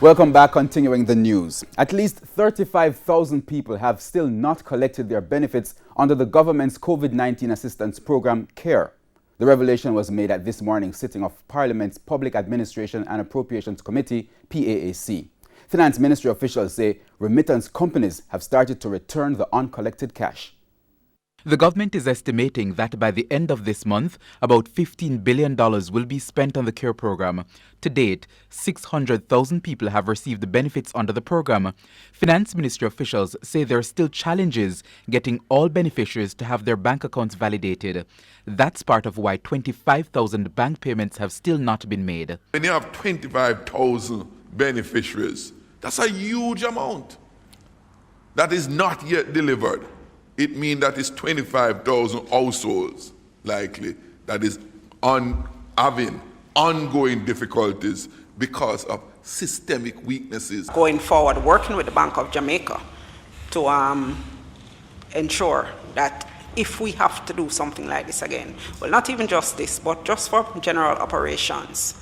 Welcome back. Continuing the news. At least 35,000 people have still not collected their benefits under the government's COVID-19 assistance program, C.A.R.E. The revelation was made at this morning's sitting of Parliament's Public Administration and Appropriations Committee, PAAC. Finance Ministry officials say remittance companies have started to return the uncollected cash. The government is estimating that by the end of this month, about $15 billion will be spent on the C.A.R.E. program. To date, 600,000 people have received the benefits under the program. Finance Ministry officials say there are still challenges getting all beneficiaries to have their bank accounts validated. That's part of why 25,000 bank payments have still not been made. When you have 25,000 beneficiaries, that's a huge amount that is not yet delivered. It means that it's 25,000 households likely that is having ongoing difficulties because of systemic weaknesses. Going forward, working with the Bank of Jamaica to ensure that if we have to do something like this again, well, not even just this, but just for general operations,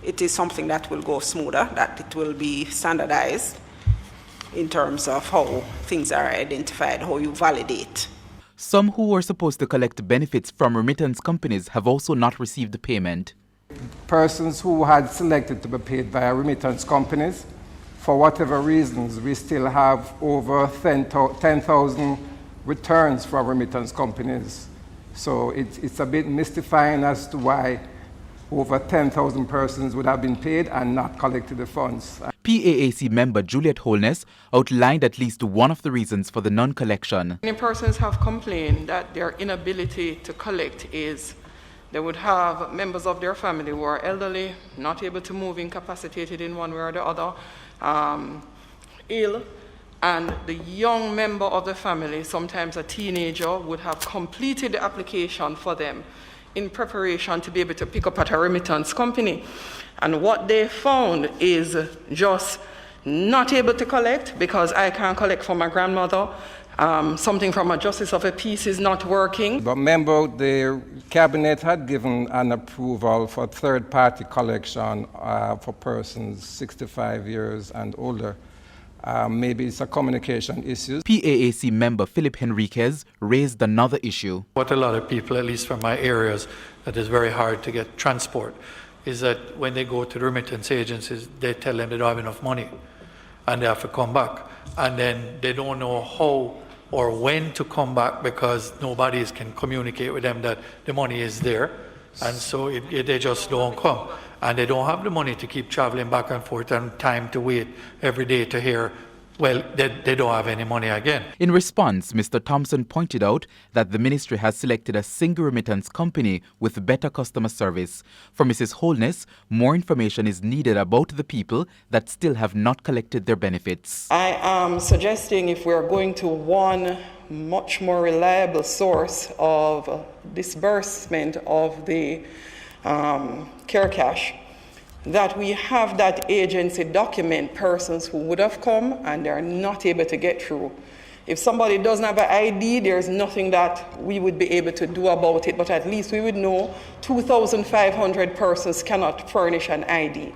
it is something that will go smoother, that it will be standardized in terms of how things are identified, how you validate. Some who were supposed to collect benefits from remittance companies have also not received the payment. Persons who had selected to be paid via remittance companies, for whatever reasons, we still have over 10,000 returns from remittance companies. So it's a bit mystifying as to why over 10,000 persons would have been paid and not collected the funds. PAAC member Juliet Holness outlined at least one of the reasons for the non-collection. Many persons have complained that their inability to collect is they would have members of their family who are elderly, not able to move, incapacitated in one way or the other, ill, and the young member of the family, sometimes a teenager, would have completed the application for them in preparation to be able to pick up at a remittance company. And what they found is just not able to collect because I can't collect for my grandmother. Something from a justice of a peace is not working. But remember, the cabinet had given an approval for third-party collection for persons 65 years and older. Maybe it's a communication issue. PAAC member Philip Henriquez raised another issue. What a lot of people, at least from my areas, that is very hard to get transport, is that when they go to the remittance agencies, they tell them they don't have enough money and they have to come back. And then they don't know how or when to come back because nobody can communicate with them that the money is there. And so they just don't come. And they don't have the money to keep traveling back and forth and time to wait every day to hear, well, they don't have any money again. In response, Mr. Thompson pointed out that the ministry has selected a single remittance company with better customer service. For Mrs. Holness, more information is needed about the people that still have not collected their benefits. I am suggesting if we're going to one much more reliable source of disbursement of the C.A.R.E. cash, that we have that agency document persons who would have come and they're not able to get through. If somebody doesn't have an ID, there's nothing that we would be able to do about it, but at least we would know 2,500 persons cannot furnish an ID.